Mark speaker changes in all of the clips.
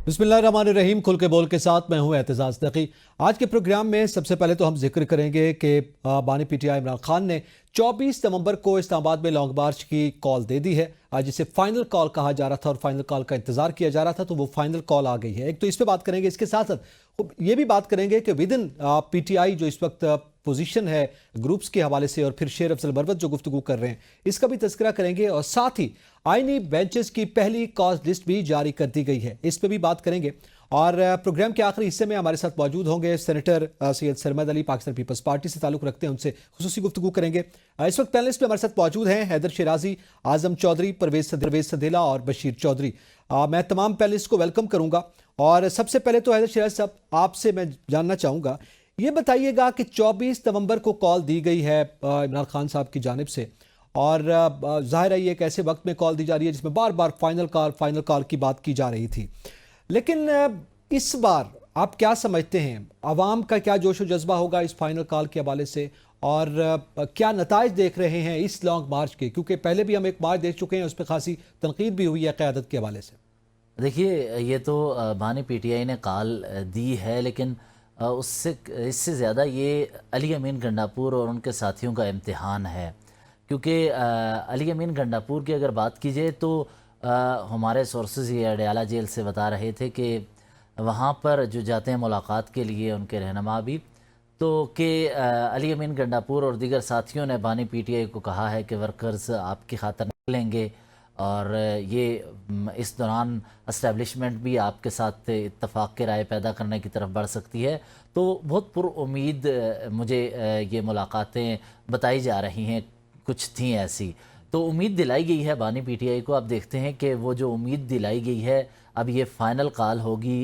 Speaker 1: बिस्मिल्लाहिर्रहमानिर्रहीम। खुल के बोल के साथ मैं हूं एतजाज नकी। आज के प्रोग्राम में सबसे पहले तो हम जिक्र करेंगे कि बानी पीटीआई इमरान खान ने 24 नवंबर को इस्लामाबाद में लॉन्ग मार्च की कॉल दे दी है। आज जिसे फाइनल कॉल कहा जा रहा था और फाइनल कॉल का इंतजार किया जा रहा था, तो वो फाइनल कॉल आ गई है। एक तो इस पे बात करेंगे, इसके साथ साथ ये भी बात करेंगे कि विद इन पीटीआई जो इस वक्त पोजीशन है ग्रुप्स के हवाले से, और फिर शेर अफजल मरवत जो गुफ्तगू कर रहे हैं, इसका भी तस्करा करेंगे। और साथ ही आईनी बेंचेस की पहली कॉज लिस्ट भी जारी कर दी गई है, इस पर भी बात करेंगे। और प्रोग्राम के आखिरी हिस्से में हमारे साथ मौजूद होंगे सेनेटर सैयद सरमद अली, पाकिस्तान पीपल्स पार्टी से ताल्लुक़ रखते हैं, उनसे खुसूसी गुफ्तगू करेंगे। इस वक्त पैनलिस्ट में हमारे साथ मौजूद हैं हैदर शिराजी, आजम चौधरी, परवेज सदेला और बशीर चौधरी। मैं तमाम पैनलिस्ट को वेलकम करूंगा। और सबसे पहले तो हैदर शिराजी साहब, आपसे मैं जानना चाहूँगा, ये बताइएगा कि 24 नवंबर को कॉल दी गई है इमरान खान साहब की जानिब से, और जाहिर है ये एक ऐसे वक्त में कॉल दी जा रही है जिसमें बार बार फाइनल कॉल की बात की जा रही थी, लेकिन इस बार आप क्या समझते हैं, आवाम का क्या जोश व जज्बा होगा इस फाइनल कॉल के हवाले से, और क्या नताइज देख रहे हैं इस लॉन्ग मार्च के? क्योंकि पहले भी हम एक मार्च देख चुके हैं, उस पर खासी तनकीद भी हुई है क़यादत के हवाले से।
Speaker 2: देखिए, ये तो बानी पीटीआई ने कॉल दी है, लेकिन इससे ज़्यादा ये अली अमीन गंडापुर और उनके साथियों का इम्तिहान है। क्योंकि अली अमीन गंडापुर की अगर बात की जाए तो हमारे सोर्सेज ये अडयाला जेल से बता रहे थे कि वहाँ पर जो जाते हैं मुलाकात के लिए उनके रहनुमा भी, तो कि अली अमीन गंडापुर और दीगर साथियों ने बानी पीटीआई को कहा है कि वर्कर्स आपकी खातिर निकलेंगे, और ये इस दौरान इस्टेब्लिशमेंट भी आपके साथ इत्तफाक के राय पैदा करने की तरफ बढ़ सकती है। तो बहुत पुरुम्मीद मुझे ये मुलाकातें बताई जा रही हैं, कुछ थी ऐसी, तो उम्मीद दिलाई गई है बानी पीटीआई को। अब देखते हैं कि वो जो उम्मीद दिलाई गई है, अब ये फ़ाइनल कॉल होगी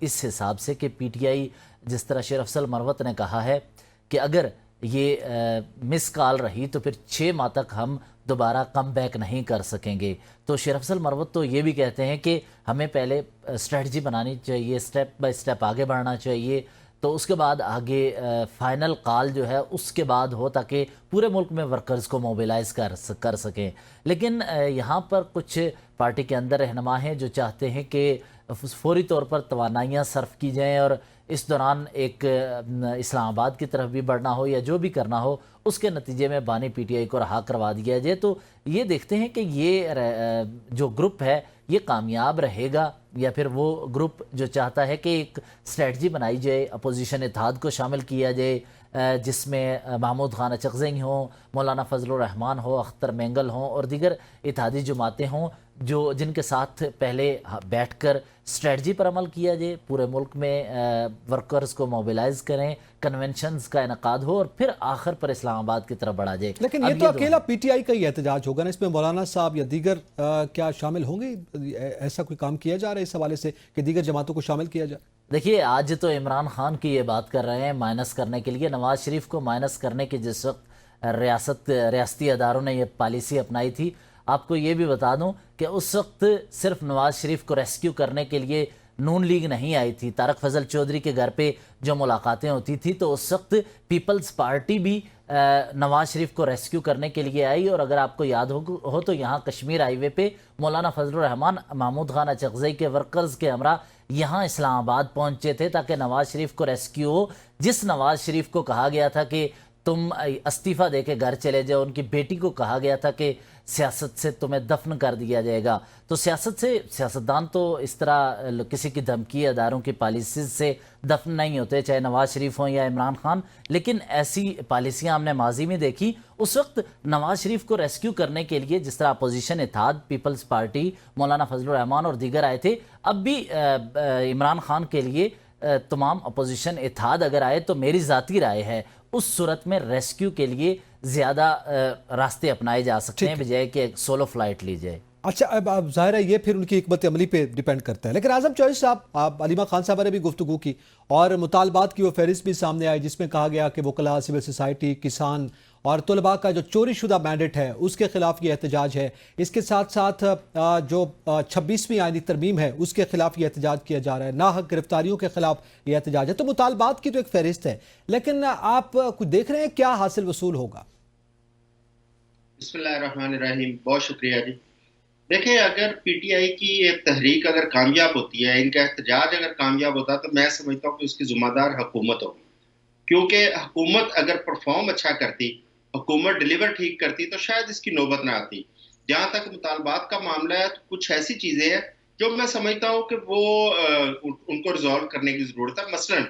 Speaker 2: इस हिसाब से कि पीटीआई, जिस तरह शेर अफजल मरवत ने कहा है कि अगर ये मिस कॉल रही तो फिर 6 माह तक हम दोबारा कम बैक नहीं कर सकेंगे। तो शेर अफजल मरवत तो ये भी कहते हैं कि हमें पहले स्ट्रेटजी बनानी चाहिए, स्टेप बाय स्टेप आगे बढ़ना चाहिए, तो उसके बाद आगे फाइनल कॉल जो है उसके बाद हो, ताकि पूरे मुल्क में वर्कर्स को मोबिलाइज़ कर सकें। लेकिन यहाँ पर कुछ पार्टी के अंदर रहनुमा हैं जो चाहते हैं कि फौरी तौर पर तवानाइयाँ सर्फ की जाएँ, और इस दौरान एक इस्लामाबाद की तरफ भी बढ़ना हो या जो भी करना हो, उसके नतीजे में बानी पीटीआई को रहा करवा दिया जाए। तो ये देखते हैं कि ये जो ग्रुप है ये कामयाब रहेगा, या फिर वो ग्रुप जो चाहता है कि एक स्ट्रेटजी बनाई जाए, अपोजिशन इत्तेहाद को शामिल किया जाए, जिसमें महमूद खान अचकज़ई हों, मौलाना फजलुर रहमान हो, अख्तर मेंगल हों और दीगर इत्तेहादी जमातें हों, जो जिनके साथ पहले बैठकर स्ट्रेटजी पर अमल किया जाए, पूरे मुल्क में वर्कर्स को मोबिलाइज़ करें, कन्वेंशंस का इनकाद हो, और फिर आखिर पर इस्लामाबाद की तरफ बढ़ा जाए।
Speaker 1: लेकिन ये तो अकेला पीटीआई का ही एहतजाज होगा ना, इसमें मौलाना साहब या दीगर क्या शामिल होंगे? ऐसा कोई काम किया जा रहा है इस हवाले से कि दीगर जमातों को शामिल किया जाए?
Speaker 2: देखिए, आज तो इमरान खान की ये बात कर रहे हैं माइनस करने के लिए। नवाज शरीफ को माइनस करने की जिस वक्त रियासती अदारों ने यह पॉलिसी अपनाई थी, आपको ये भी बता दूं कि उस वक्त सिर्फ नवाज शरीफ को रेस्क्यू करने के लिए नून लीग नहीं आई थी। तारक फजल चौधरी के घर पे जो मुलाकातें होती थी, तो उस वक्त पीपल्स पार्टी भी नवाज शरीफ को रेस्क्यू करने के लिए आई। और अगर आपको याद हो तो यहाँ कश्मीर हाईवे पे मौलाना फजलुर रहमान, महमूद खान अचकज़ई के वर्कर्स के हमरा यहाँ इस्लामाबाद पहुँचे थे ताकि नवाज शरीफ को रेस्क्यू हो। जिस नवाज शरीफ को कहा गया था कि तुम इस्तीफ़ा दे के घर चले जाओ, उनकी बेटी को कहा गया था कि सियासत से तुम्हें दफन कर दिया जाएगा। तो सियासतदान तो इस तरह किसी की धमकी, अदारों की पॉलिसीज से दफन नहीं होते, चाहे नवाज शरीफ हों या इमरान खान। लेकिन ऐसी पॉलिसियां हमने माजी में देखी। उस वक्त नवाज शरीफ को रेस्क्यू करने के लिए जिस तरह अपोजिशन इत्तेहाद, पीपल्स पार्टी, मौलाना फजलुर रहमान और दीगर आए थे, अब भी इमरान खान के लिए तमाम अपोजिशन इत्तेहाद अगर आए, तो मेरी ज़ाती राय है उस सूरत में रेस्क्यू के लिए ज़्यादा रास्ते अपनाए जा सकते हैं, बजाय कि एक सोलो फ्लाइट ली जाए।
Speaker 1: अच्छा, अब जाहिर है ये फिर उनकी हिकमत अमली पे डिपेंड करता है। लेकिन आजम चौधरी साहब, आप अलीमा खान साहब ने भी गुफ्तगू की और मुतालबात की वो फहरिस्त भी सामने आई, जिसमें कहा गया कि वकला, सिविल सोसाइटी, किसान और तलबा का जो चोरी शुदा मैंडेट है उसके खिलाफ ये एहतजाज है। इसके साथ साथ जो 26वीं आईनी तरमीम है उसके खिलाफ ये एहतजाज किया जा रहा है, नाहक गिरफ्तारियों के खिलाफ ये एहतजाज है। तो मुतालबात की तो एक फहरिस्त है, लेकिन आप कुछ देख रहे हैं क्या हासिल वसूल होगा?
Speaker 3: बिस्मिल्लाहिर्रहमानिर्रहीम। बहुत शुक्रिया जी। देखें, अगर पीटीआई की एक तहरीक अगर कामयाब होती है, इनका एहतजाज अगर कामयाब होता है, तो मैं समझता हूँ कि उसकी जिम्मेदार हुकूमत होगी। क्योंकि हुकूमत अगर परफॉर्म अच्छा करती, हुकूमत डिलीवर ठीक करती, तो शायद इसकी नौबत ना आती। जहां तक मुतालबात का मामला है, तो कुछ ऐसी चीजें हैं जो मैं समझता हूँ कि वो उनको रिजॉल्व करने की जरूरत है। मसलन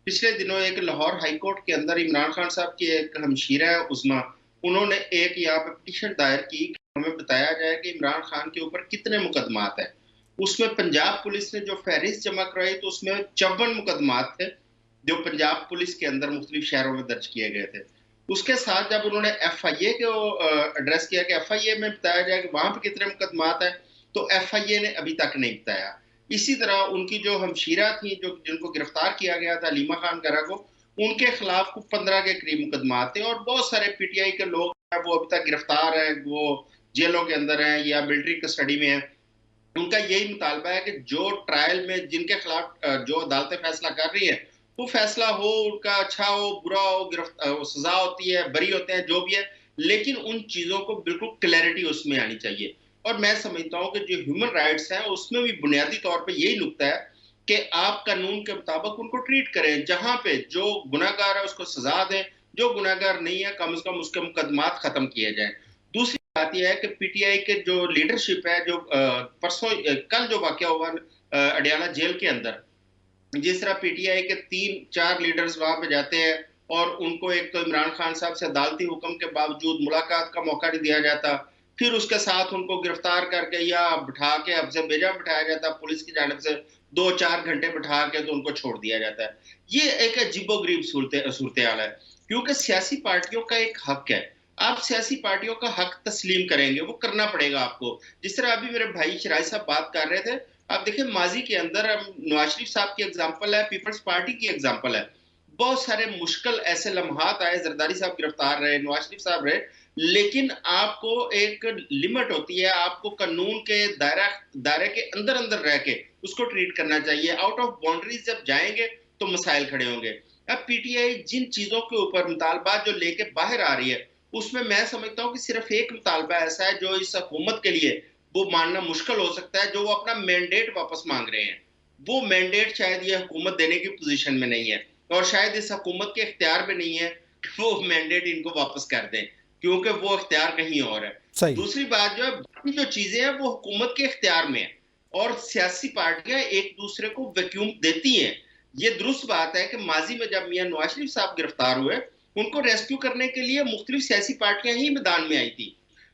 Speaker 3: पिछले दिनों एक लाहौर हाई कोर्ट के अंदर इमरान खान साहब की एक हमशीरा है उस्मा, उन्होंने एक यहाँ पे पिटीशन दायर की कि हमें बताया जाए कि इमरान खान के ऊपर कितने मुकदमात हैं। उसमें पंजाब पुलिस ने जो फहरिस्त जमा कराई, तो उसमें 54 मुकदमात थे जो पंजाब पुलिस के अंदर मुख्तलिफ शहरों में दर्ज किए गए थे। उसके साथ जब उन्होंने FIA को एड्रेस किया कि FIA में बताया जाए कि वहां पे कितने मुकदमात हैं, तो FIA ने अभी तक नहीं बताया। इसी तरह उनकी जो हमशीरा थी, जो जिनको गिरफ्तार किया गया था, लीमा खान गरा को, उनके खिलाफ कुछ 15 के करीब मुकदमात थे, और बहुत सारे पीटीआई के लोग हैं वो अभी तक गिरफ्तार हैं, वो जेलों के अंदर हैं या मिलिट्री कस्टडी में हैं। उनका यही मुतालबा है कि जो ट्रायल में जिनके खिलाफ जो अदालतें फैसला कर रही है, वो फैसला हो, उनका अच्छा हो, बुरा हो, सजा होती है, बरी होते हैं, जो भी है, लेकिन उन चीजों को बिल्कुल क्लैरिटी उसमें आनी चाहिए। और मैं समझता हूं कि जो ह्यूमन राइट्स हैं उसमें भी बुनियादी तौर पे यही नुकता है कि आप कानून के मुताबिक उनको ट्रीट करें। जहां पे जो गुनाहगार है उसको सजा दें, जो गुनाहगार नहीं है कम से कम उसके मुकदमात खत्म किए जाएं। दूसरी बात यह है कि पीटीआई के जो लीडरशिप है, जो परसों कल जो वाकया हुआ अडियाला जेल के अंदर, जिस तरह पीटीआई के 3-4 लीडर्स वहां पे जाते हैं और उनको एक तो इमरान खान साहब से अदालती हुक्म के बावजूद मुलाकात का मौका नहीं दिया जाता, फिर उसके साथ उनको गिरफ्तार करके या बिठा के हफ्ते बेजा बिठाया जाता पुलिस की जानिब से, 2-4 घंटे बिठा के तो उनको छोड़ दिया जाता है। ये एक अजीबोगरीब सूरत हाल है, क्योंकि सियासी पार्टियों का एक हक है। आप सियासी पार्टियों का हक तस्लीम करेंगे, वो करना पड़ेगा आपको। जिस तरह अभी मेरे भाई शराय साहब बात कर रहे थे, आप देखिए माजी के अंदर नवाज शरीफ साहब की एग्जाम्पल है, पीपल्स पार्टी की एग्जाम्पल है। बहुत सारे मुश्किल ऐसे लम्हात आए, जरदारी साहब गिरफ्तार रहे, नवाज शरीफ साहब रहे, लेकिन आपको एक लिमिट होती है, आपको कानून के दायरे के अंदर अंदर रह के उसको ट्रीट करना चाहिए। आउट ऑफ बाउंड्रीज जब जाएंगे तो मसाइल खड़े होंगे। अब पीटीआई जिन चीजों के ऊपर मुतालबात जो लेके बाहर आ रही है, उसमें मैं समझता हूँ कि सिर्फ एक मुतालबा ऐसा है जो इस हुकूमत के लिए वो मानना मुश्किल हो सकता है, जो वो अपना मैंडेट वापस मांग रहे हैं। वो मैंडेट शायद ये हुकूमत देने की पोजीशन में नहीं है, और शायद इस हुकूमत के इख्तियार में नहीं है कि वो मैंडेट इनको वापस कर दें, क्योंकि वो इख्तियार कहीं और है।
Speaker 1: सही।
Speaker 3: दूसरी बात जो है, बाकी जो चीजें हैं वो हुकूमत के इख्तियार में है, और सियासी पार्टियां एक दूसरे को वैक्यूम देती हैं। ये दुरुस्त बात है कि माजी में जब मियां नवाज शरीफ साहब गिरफ्तार हुए, उनको रेस्क्यू करने के लिए मुख्तलिफ सियासी पार्टियां ही मैदान में आई थी।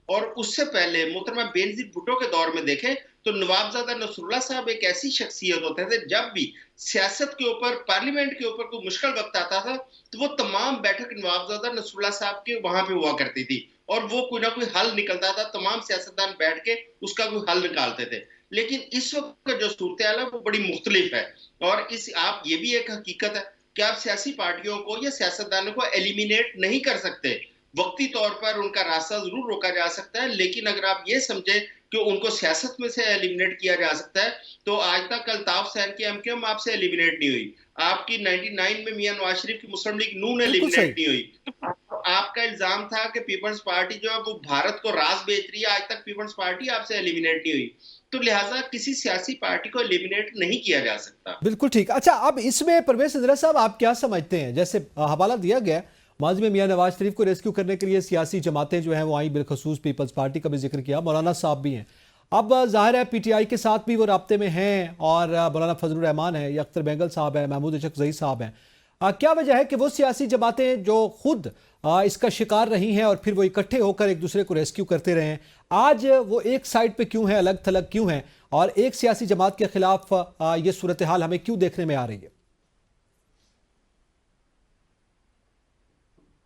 Speaker 3: और उससे पहले मोहतरमा बेनजीर भुट्टो के दौर में देखें तो नवाबजादा नसरुल्लाह साहब एक ऐसी शख्सियत होते थे, जब भी सियासत के ऊपर, पार्लियामेंट के ऊपर कोई मुश्किल वक्त आता था, तो वो तमाम बैठक नवाबजादा नसरुल्लाह साहब के वहां पे हुआ करती थी, और वो कोई ना कोई हल निकलता था, तमाम सियासतदान बैठ के उसका कोई हल निकालते थे। लेकिन इस वक्त का जो सूरत हाल है वो बड़ी मुख्तलिफ है, और इस आप ये भी एक हकीकत है कि आप सियासी पार्टियों को या सियासतदानों को एलिमिनेट नहीं कर सकते। वक्ती तौर पर उनका रास्ता जरूर रोका जा सकता है, लेकिन अगर आप ये समझे कि उनको सियासत में से एलिमिनेट किया जा सकता है, तो आज तक अल्ताफ हुसैन की एमक्यूएम आपसे एलिमिनेट नहीं हुई, आपकी 99 में मियां नवाज शरीफ की मुस्लिम लीग नून
Speaker 1: बिल्कुल सही।
Speaker 3: एलिमिनेट नहीं हुई। आपका इल्जाम था कि पीपल्स पार्टी जो है वो भारत को रास बेच रही है, आज तक पीपल्स पार्टी आपसे एलिमिनेट नहीं हुई। तो लिहाजा किसी सियासी पार्टी को एलिमिनेट नहीं किया जा सकता।
Speaker 1: बिल्कुल ठीक। अच्छा, अब इसमें परवेज इंदिरा साहब आप क्या समझते हैं? जैसे हवाला दिया गया, माजी में मियां नवाज शरीफ को रेस्क्यू करने के लिए सियासी जमातें जो हैं वो आई, बिलखसूस पीपल्स पार्टी का भी जिक्र किया, मौलाना साहब भी हैं। अब जाहिर है पीटीआई के साथ भी वो राब्ते में हैं, और मौलाना फजलुर रहमान है, या अख्तर बेंगल साहब है, महमूद अशरफ साहब हैं। क्या वजह है कि वो सियासी जमातें जो खुद इसका शिकार रही हैं और फिर वो इकट्ठे होकर एक दूसरे को रेस्क्यू करते रहे हैं, आज वो एक साइड पे क्यों है, अलग थलग क्यों है, और एक सियासी जमात के खिलाफ ये सूरत हाल हमें क्यों देखने में आ रही है?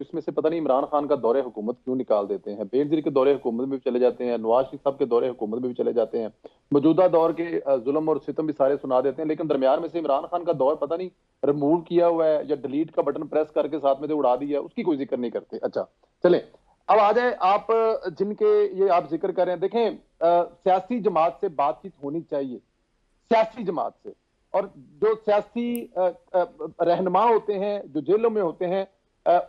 Speaker 4: इसमें से पता नहीं इमरान खान का दौरे हुकूमत क्यों निकाल देते हैं, बेनजीर के दौरे हुकूमत में भी चले जाते हैं, नवाज शरीफ साहब के दौरे हुकूमत में भी चले जाते हैं, मौजूदा दौर के जुल्म और सितम भी सारे सुना देते हैं, लेकिन दरमियान में से इमरान खान का दौर पता नहीं रिमूव किया हुआ है या डिलीट का बटन प्रेस करके साथ में से उड़ा दिया, उसकी कोई जिक्र नहीं करते। अच्छा चले, अब आ जाए आप जिनके ये आप जिक्र कर रहे हैं। देखें, सियासी जमात से बातचीत होनी चाहिए, सियासी जमात से, और जो सियासी रहनुमा होते हैं जो जेलों में होते हैं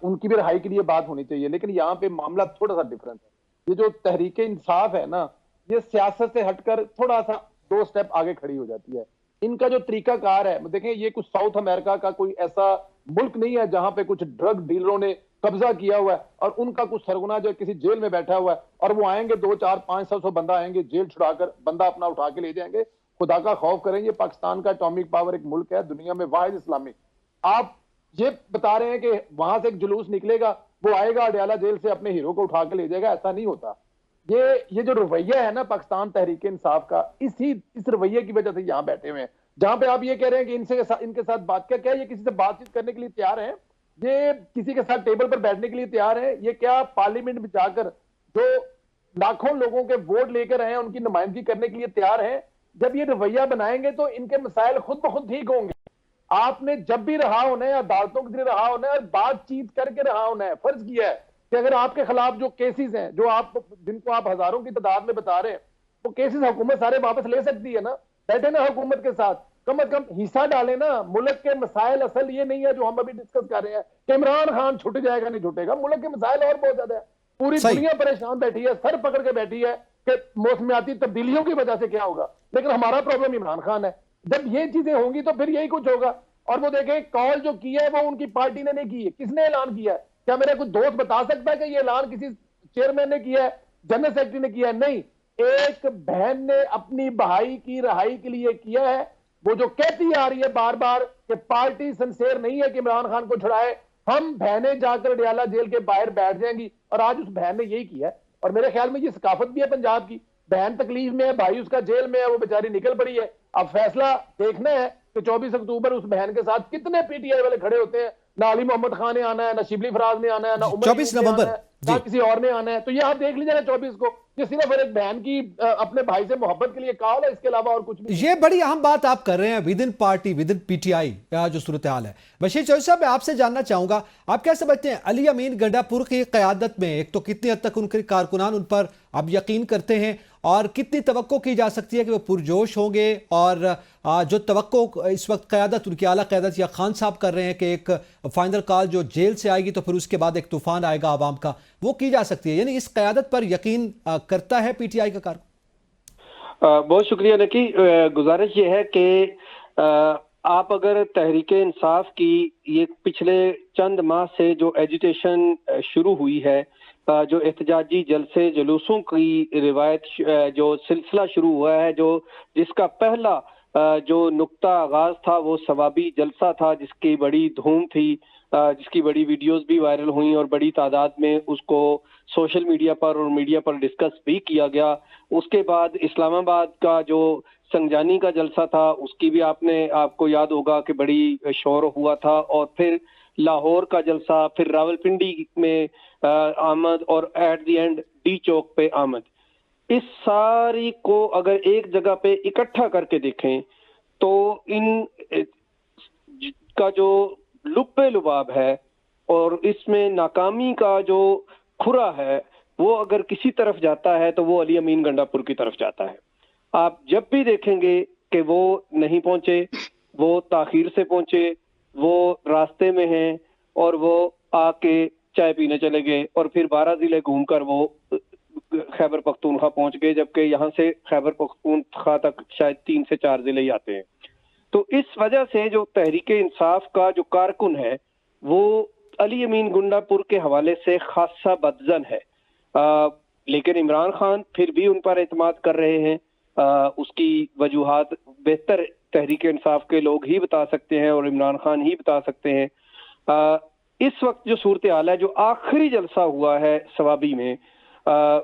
Speaker 4: उनकी भी रिहाई के लिए बात होनी चाहिए। लेकिन यहाँ पे मामला थोड़ा सा डिफरेंट है। ये जो तहरीक इंसाफ है ना, یہ سیاست سے ہٹ کر تھوڑا سا 2 سٹیپ آگے کھڑی ہو جاتی ہے. ان کا جو طریقہ کار ہے دیکھیں, یہ کچھ ساؤتھ امریکہ کا کوئی ایسا ملک نہیں ہے جہاں پہ کچھ ڈرگ ڈیلروں نے قبضہ کیا ہوا ہے اور ان کا کچھ سرگنا جو کسی جیل میں بیٹھا ہوا ہے اور وہ آئیں گے 2 4 500 بندہ آئیں گے, جیل چھڑا کر بندہ اپنا اٹھا کے لے جائیں گے. خدا کا خوف کریں, یہ پاکستان کا اٹامک پاور ایک ملک ہے, دنیا میں واحد اسلامی. آپ یہ بتا رہے ہیں کہ وہاں سے ایک جلوس نکلے گا, وہ آئے گا اڈیالہ جیل سے اپنے ہیرو کو اٹھا کے لے جائے گا, ایسا نہیں ہوتا. یہ جو رویہ ہے نا پاکستان تحریک انصاف کا, اس رویے کی وجہ سے یہاں بیٹھے ہوئے ہیں. جہاں پہ آپ یہ کہہ رہے ہیں کہ ان کے ساتھ بات کیا یہ کسی سے بات چیت کرنے کے لیے تیار ہیں, یہ کسی کے ساتھ ٹیبل پر بیٹھنے کے لیے تیار ہیں, یہ کیا پارلیمنٹ میں جا کر جو لاکھوں لوگوں کے ووٹ لے کر آئے ہیں ان کی نمائندگی کرنے کے لیے تیار ہیں؟ جب یہ رویہ بنائیں گے تو ان کے مسائل خود بخود ٹھیک ہوں گے. آپ نے جب بھی رہا ہونا ہے, عدالتوں کے ذریعے رہا ہونا ہے اور بات چیت کر کے رہا ہونا ہے. فرض کیا ہے کہ اگر آپ کے خلاف جو کیسز ہیں, جو جن کو آپ ہزاروں کی تعداد میں بتا رہے ہیں, وہ کیسز حکومت سارے واپس لے سکتی ہے نا. بیٹھے نا حکومت کے ساتھ, کم از کم حصہ ڈالیں نا. ملک کے مسائل اصل یہ نہیں ہے جو ہم ابھی ڈسکس کر رہے ہیں کہ عمران خان چھٹ جائے گا نہیں چھٹے گا. ملک کے مسائل اور بہت زیادہ ہے. پوری
Speaker 1: صحیح.
Speaker 4: دنیا پریشان بیٹھی ہے, سر پکڑ کے بیٹھی ہے کہ موسمیاتی تبدیلیوں کی وجہ سے کیا ہوگا, لیکن ہمارا پرابلم عمران خان ہے. جب یہ چیزیں ہوں گی تو پھر یہی کچھ ہوگا. اور وہ دیکھیں کال جو کی ہے وہ ان کی پارٹی نے نہیں کی ہے. کس نے اعلان کیا ہے؟ کیا میرا کوئی دوست بتا سکتا ہے کہ یہ اعلان کسی چیئرمین نے کیا ہے, جنرل سیکرٹری نے کیا ہے؟ نہیں, ایک بہن نے اپنی بھائی کی رہائی کے لیے کیا ہے. وہ جو کہتی آ رہی ہے بار بار کہ پارٹی سنسیر نہیں ہے کہ عمران خان کو چھڑائے, ہم بہنیں جا کر اڈیالہ جیل کے باہر بیٹھ جائیں گی. اور آج اس بہن نے یہی کیا ہے. اور میرے خیال میں یہ ثقافت بھی ہے پنجاب کی. بہن تکلیف میں ہے, بھائی اس کا جیل میں ہے, وہ بیچاری نکل پڑی ہے. اب فیصلہ دیکھنا ہے کہ 24 اکتوبر اس بہن کے ساتھ کتنے پی ٹی آئی والے کھڑے ہوتے ہیں. نہ علی محمد خان نے آنا ہے, نہ شبلی فراز نے آنا ہے, نہ عمر
Speaker 1: 24
Speaker 4: ایوب نے
Speaker 1: نومبر
Speaker 4: آنا ہے,
Speaker 1: جی.
Speaker 4: نہ کسی اور نے آنا ہے. تو یہ آپ دیکھ لیجیے گا 24 کو, یہ صرف ایک بہن کی اپنے بھائی سے محبت کے لیے کال ہے, اس کے علاوہ اور کچھ بھی.
Speaker 1: یہ بڑی اہم بات آپ کر رہے ہیں with in party, with in P T I جو صورتحال ہے. بشیر چوہدری صاحب, میں آپ سے جاننا چاہوں گا, آپ کیا سمجھتے ہیں علی امین گنڈا پور کی قیادت میں ایک تو کتنی حد تک ان کے کارکنان ان پر اب یقین کرتے ہیں, اور کتنی توقع کی جا سکتی ہے کہ وہ پرجوش ہوں گے, اور جو توقع اس وقت قیادت ان کی اعلیٰ قیادت یا خان صاحب کر رہے ہیں کہ ایک فائنل کال جو جیل سے آئے گی تو پھر اس کے بعد ایک طوفان آئے گا عوام کا, وہ کی جا سکتی ہے؟ یعنی اس قیادت پر یقین کرتا ہے پی ٹی آئی کا کارکن؟
Speaker 5: بہت شکریہ نکی. گزارش یہ ہے کہ آپ اگر تحریک انصاف کی یہ پچھلے چند ماہ سے جو ایجیٹیشن شروع ہوئی ہے, جو احتجاجی جلسے جلوسوں کی روایت جو سلسلہ شروع ہوا ہے, جو جس کا پہلا جو نقطہ آغاز تھا وہ ثوابی جلسہ تھا, جس کی بڑی دھوم تھی, جس کی بڑی ویڈیوز بھی وائرل ہوئیں اور بڑی تعداد میں اس کو سوشل میڈیا پر اور میڈیا پر ڈسکس بھی کیا گیا. اس کے بعد اسلام آباد کا جو سنگجانی کا جلسہ تھا, اس کی بھی آپ کو یاد ہوگا کہ بڑی شور ہوا تھا, اور پھر لاہور کا جلسہ, پھر راولپنڈی میں آمد, اور ایٹ دی اینڈ ڈی چوک پہ آمد. اس ساری کو اگر ایک جگہ پہ اکٹھا کر کے دیکھیں تو ان کا جو لب لباب ہے اور اس میں ناکامی کا جو کھرا ہے, وہ اگر کسی طرف جاتا ہے تو وہ علی امین گنڈا پور کی طرف جاتا ہے. آپ جب بھی دیکھیں گے کہ وہ نہیں پہنچے, وہ تاخیر سے پہنچے, وہ راستے میں ہیں, اور وہ آ کے چائے پینے چلے گئے, اور پھر 12 ضلع گھوم کر وہ خیبر پختونخوا پہنچ گئے, جبکہ یہاں سے خیبر پختونخوا تک شاید 3 سے 4 ضلع ہی آتے ہیں. تو اس وجہ سے جو تحریک انصاف کا جو کارکن ہے وہ علی امین گنڈا پور کے حوالے سے خاصا بدظن ہے. لیکن عمران خان پھر بھی ان پر اعتماد کر رہے ہیں. اس کی وجوہات بہتر تحریک انصاف کے لوگ ہی بتا سکتے ہیں, اور عمران خان ہی بتا سکتے ہیں. اس وقت جو صورتحال ہے, جو آخری جلسہ ہوا ہے ثوابی میں,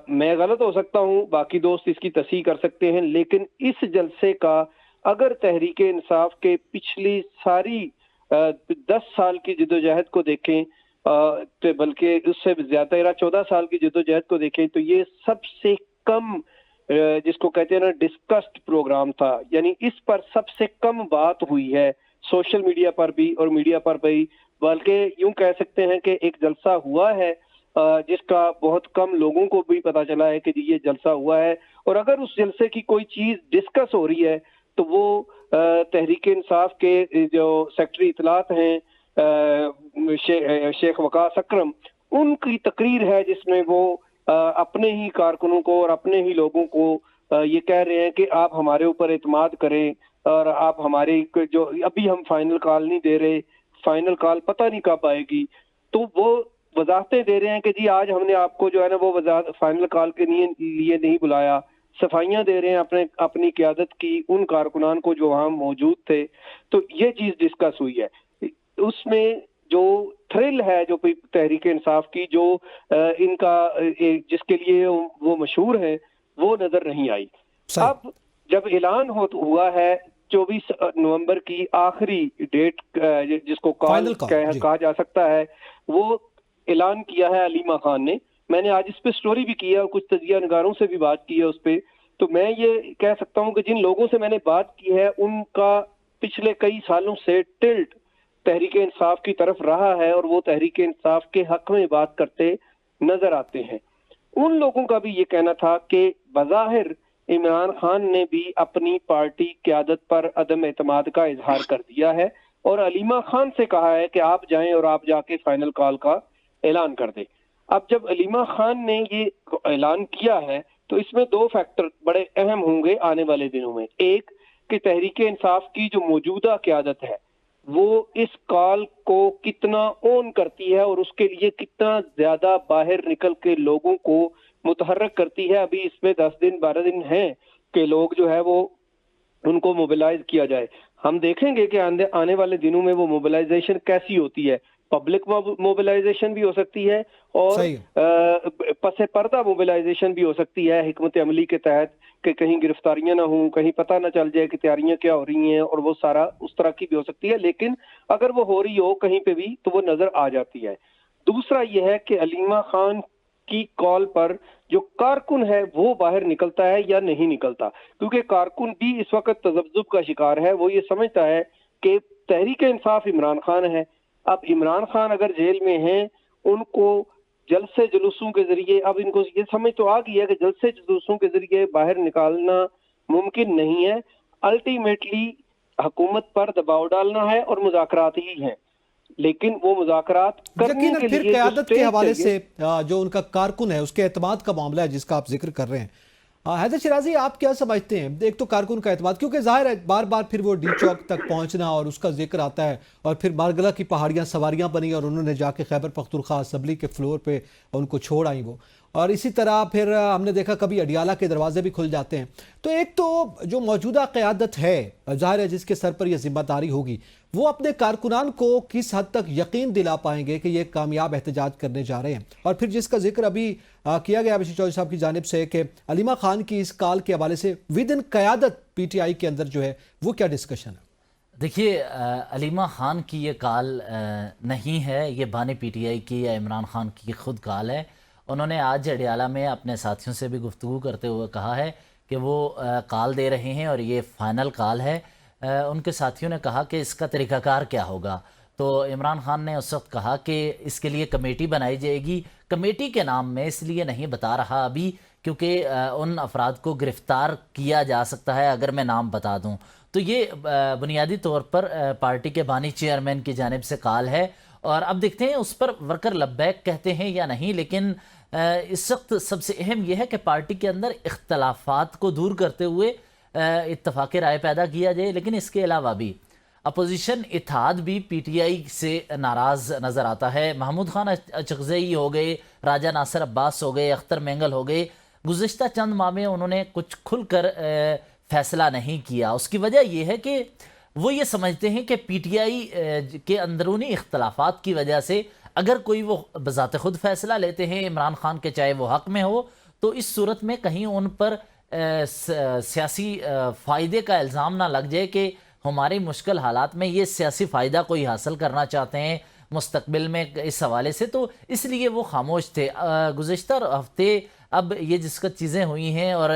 Speaker 5: میں غلط ہو سکتا ہوں, باقی دوست اس کی تصحیح کر سکتے ہیں, لیکن اس جلسے کا اگر تحریک انصاف کے پچھلی ساری 10 سال کی جدوجہد کو دیکھیں, بلکہ اس سے زیادہ 14 سال کی جدوجہد کو دیکھیں, تو یہ سب سے کم جس کو کہتے ہیں نا ڈسکسڈ پروگرام تھا. یعنی اس پر سب سے کم بات ہوئی ہے سوشل میڈیا پر بھی اور میڈیا پر بھی, بلکہ یوں کہہ سکتے ہیں کہ ایک جلسہ ہوا ہے جس کا بہت کم لوگوں کو بھی پتا چلا ہے کہ یہ جلسہ ہوا ہے. اور اگر اس جلسے کی کوئی چیز ڈسکس ہو رہی ہے تو وہ تحریک انصاف کے جو سیکٹری اطلاعات ہیں شیخ وقاص اکرم, ان کی تقریر ہے جس میں وہ اپنے ہی کارکنوں کو اور اپنے ہی لوگوں کو ये कह रहे हैं कि आप हमारे ऊपर एतमाद करें और आप हमारे जो अभी हम फाइनल कॉल नहीं दे रहे, फाइनल कॉल पता नहीं कब आएगी, तो वो वजाहतें दे रहे हैं कि जी आज हमने आपको जो है ना वो फाइनल कॉल के लिए नहीं बुलाया, सफाइयां दे रहे हैं अपनी क़यादत की उन कारकुनान को जो वहाँ मौजूद थे। तो ये चीज़ डिस्कस हुई है, उसमें जो थ्रिल है जो तहरीक इंसाफ की जो इनका जिसके लिए वो मशहूर है वो नजर नहीं आई। अब जब ऐलान हुआ है 24 नवंबर की आखिरी डेट जिसको कॉल कहा जा सकता है, वो ऐलान किया है अलीमा खान ने। मैंने आज इस पे स्टोरी भी की है और कुछ तजिया नगारों से भी बात की है उस पे। तो मैं ये कह सकता हूँ कि जिन लोगों से मैंने बात की है उनका पिछले कई सालों से टिल्ट तहरीक इंसाफ की तरफ रहा है और वो तहरीक इंसाफ के हक में बात करते नजर आते हैं। उन लोगों का भी ये कहना था कि बज़ाहिर इमरान खान ने भी अपनी पार्टी क़यादत पर अदम एतमाद का इजहार कर दिया है और अलीमा खान से कहा है कि आप जाएं और आप जाके फाइनल कॉल का ऐलान कर दें। अब जब अलीमा खान ने ये ऐलान किया है तो इसमें दो फैक्टर बड़े अहम होंगे आने वाले दिनों में। एक कि तहरीक इंसाफ की जो मौजूदा क़यादत है वो इस कॉल को कितना ऑन करती है और उसके लिए कितना ज्यादा बाहर निकल के लोगों को मुतहर्रिक करती है। अभी इसमें 10 दिन 12 दिन हैं कि लोग जो है वो उनको मोबिलाइज किया जाए। हम देखेंगे कि आने वाले दिनों में वो मोबिलाइजेशन कैसी होती है। पब्लिक मोबिलाइजेशन भी हो सकती है और पसे पर्दा मोबिलाइजेशन भी हो सकती है हिकमत अमली के तहत कि कहीं गिरफ्तारियां ना हों, कहीं पता ना चल जाए कि तैयारियां क्या हो रही हैं, और वो सारा उस तरह की भी हो सकती है। लेकिन अगर वो हो रही हो कहीं पे भी तो वो नजर आ जाती है। दूसरा ये है कि अलीमा खान की कॉल पर जो कारकुन है वो बाहर निकलता है या नहीं निकलता, क्योंकि कारकुन भी इस वक्त तजब्जुब का शिकार है। वो ये समझता है कि तहरीक इंसाफ इमरान खान है। अब इमरान खान अगर जेल में हैं, उनको जलसे जुलूसों के जरिए, अब इनको ये समझ तो आ गई है कि जलसे जुलूसों के जरिए बाहर निकालना मुमकिन नहीं है। अल्टीमेटली हुकूमत पर दबाव डालना है और मुज़ाकरात ही हैं, लेकिन वो मुज़ाकरात करने के
Speaker 1: फिर
Speaker 5: लिए
Speaker 1: क़यादत के हवाले से जो उनका कारकुन है उसके एतमाद का मामला है जिसका आप जिक्र कर रहे हैं, हैदर शिराजी आप क्या समझते हैं? एक तो कारकुन का एतमाद, क्योंकि जाहिर है बार बार फिर वो डी चौक तक पहुंचना और उसका जिक्र आता है, और फिर मारगला की पहाड़ियां सवारियां बनी और उन्होंने जाके खैबर पख्तूनख्वा असम्बली के फ्लोर पे उनको छोड़ आई वो, और इसी तरह फिर हमने देखा कभी अडियाला के दरवाजे भी खुल जाते हैं। तो एक तो जो मौजूदा क़यादत है जाहिर है जिसके सर पर यह जिम्मेदारी होगी, वो अपने कारकुनान को किस हद तक यकीन दिला पाएंगे कि ये कामयाब एहतजाज करने जा रहे हैं। और फिर जिसका जिक्र अभी किया गया बशीर चौधरी साहब की जानिब से कि अलीमा खान की इस कॉल के हवाले से विद इन क़यादत पीटीआई के अंदर जो है वो क्या डिस्कशन है?
Speaker 2: देखिए, अलीमा खान की ये कॉल नहीं है, ये बानी पीटीआई की या इमरान खान की खुद कॉल है। उन्होंने आज अडियाला में अपने साथियों से भी गुफ्तगू करते हुए कहा है कि वो कॉल दे रहे हैं और ये फ़ाइनल कॉल है। उनके साथियों ने कहा कि इसका तरीक़ाकार क्या होगा, तो इमरान खान ने उस वक्त कहा कि इसके लिए कमेटी बनाई जाएगी। कमेटी के नाम में इसलिए नहीं बता रहा अभी क्योंकि उन अफराद को गिरफ़्तार किया जा सकता है अगर मैं नाम बता दूं। तो ये बुनियादी तौर पर पार्टी के बानी चेयरमैन की जानिब से कॉल है, और अब देखते हैं उस पर वर्कर लब्बैक कहते हैं या नहीं। लेकिन इस वक्त सबसे अहम यह है कि पार्टी के अंदर इख्तलाफात को दूर करते हुए इत्तफाक़ राय पैदा किया जाए। लेकिन इसके अलावा भी अपोजिशन इत्तेहाद भी पीटीआई से नाराज़ नज़र आता है। महमूद खान अचकज़ई हो गए, राजा नासिर अब्बास हो गए, अख्तर मेंगल हो गए, गुज़िश्ता चंद माह में उन्होंने कुछ खुलकर फैसला नहीं किया। उसकी वजह यह है कि वो ये समझते हैं कि पीटीआई के अंदरूनी इख्तलाफात की वजह से अगर कोई वो बज़ात खुद फैसला लेते हैं इमरान खान के, चाहे वो हक में हो, तो इस सूरत में कहीं उन पर सियासी फ़ायदे का इल्ज़ाम ना लग जाए कि हमारी मुश्किल हालात में ये सियासी फ़ायदा कोई हासिल करना चाहते हैं मुस्तकबिल में इस हवाले से, तो इसलिए वो खामोश थे। गुज़िश्ता हफ्ते अब ये जिसका चीज़ें हुई हैं और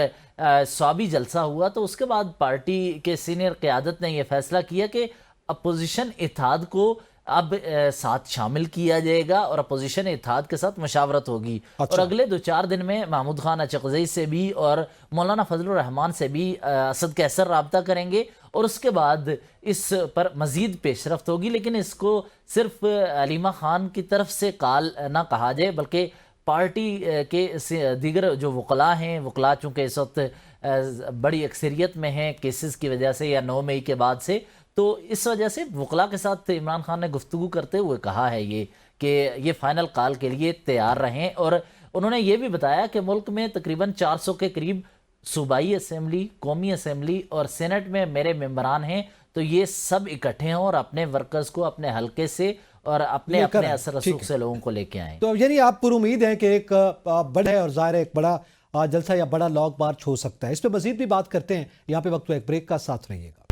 Speaker 2: स्वाबी जलसा हुआ, तो उसके बाद पार्टी के सीनियर क़यादत ने यह फ़ैसला किया कि अपोजिशन इत्तेहाद को अब साथ शामिल किया जाएगा और अपोजिशन इत्तेहाद के साथ मशावरत होगी। और अगले 2-4 दिन में महमूद खान अचकज़ई से भी और मौलाना फजलुर रहमान से भी असद कैसर रब्ता करेंगे और उसके बाद इस पर मज़ीद पेशरफ्त होगी। लेकिन इसको सिर्फ अलीमा खान की तरफ से कॉल ना कहा जाए, बल्कि पार्टी के दीगर जो वकला हैं, वकला चूँकि इस वक्त بڑی اکثریت میں ہیں کیسز کی وجہ سے یا 9 مئی کے بعد سے، تو اس وجہ سے وکلاء کے ساتھ عمران خان نے گفتگو کرتے ہوئے کہا ہے یہ کہ یہ فائنل کال کے لیے تیار رہیں، اور انہوں نے یہ بھی بتایا کہ ملک میں تقریباً 400 کے قریب صوبائی اسمبلی، قومی اسمبلی اور سینٹ میں میرے ممبران ہیں، تو یہ سب اکٹھے ہوں اور اپنے ورکرز کو اپنے حلقے سے اور اپنے اثر رسوخ سے لوگوں کو لے کے آئیں۔
Speaker 1: تو یعنی آپ پر امید ہیں کہ ایک بڑا اور ظاہر ایک بڑا جلسہ یا بڑا لانگ مارچ ہو سکتا ہے۔ اس پہ مزید بھی بات کرتے ہیں، یہاں پہ وقت ایک بریک کا، ساتھ رہیے گا۔